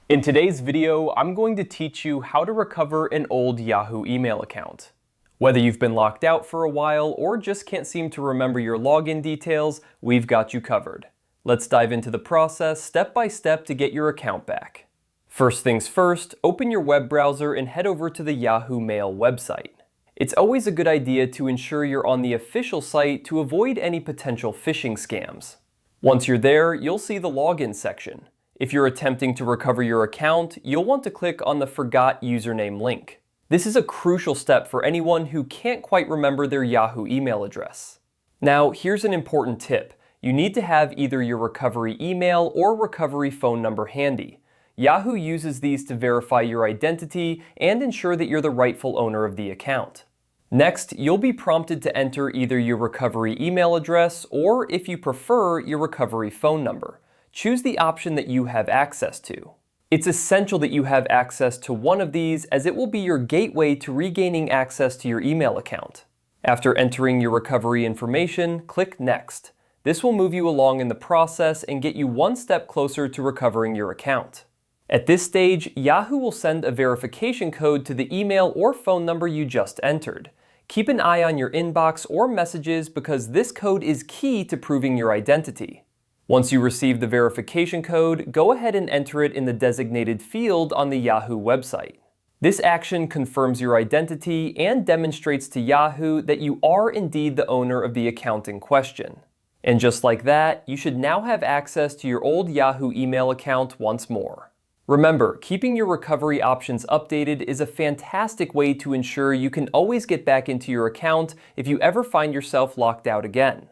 In today's video, I'm going to teach you how to recover an old Yahoo email account. Whether you've been locked out for a while or just can't seem to remember your login details, we've got you covered. Let's dive into the process step by step to get your account back. First things first, open your web browser and head over to the Yahoo Mail website. It's always a good idea to ensure you're on the official site to avoid any potential phishing scams. Once you're there, you'll see the login section. If you're attempting to recover your account, you'll want to click on the Forgot Username link. This is a crucial step for anyone who can't quite remember their Yahoo email address. Now, here's an important tip. You need to have either your recovery email or recovery phone number handy. Yahoo uses these to verify your identity and ensure that you're the rightful owner of the account. Next, you'll be prompted to enter either your recovery email address or, if you prefer, your recovery phone number. Choose the option that you have access to. It's essential that you have access to one of these, as it will be your gateway to regaining access to your email account. After entering your recovery information, click Next. This will move you along in the process and get you one step closer to recovering your account. At this stage, Yahoo will send a verification code to the email or phone number you just entered. Keep an eye on your inbox or messages because this code is key to proving your identity. Once you receive the verification code, go ahead and enter it in the designated field on the Yahoo website. This action confirms your identity and demonstrates to Yahoo that you are indeed the owner of the account in question. And just like that, you should now have access to your old Yahoo email account once more. Remember, keeping your recovery options updated is a fantastic way to ensure you can always get back into your account if you ever find yourself locked out again.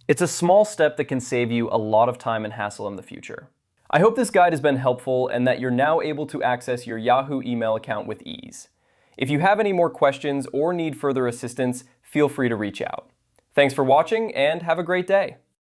It's a small step that can save you a lot of time and hassle in the future. I hope this guide has been helpful and that you're now able to access your Yahoo email account with ease. If you have any more questions or need further assistance, feel free to reach out. Thanks for watching and have a great day.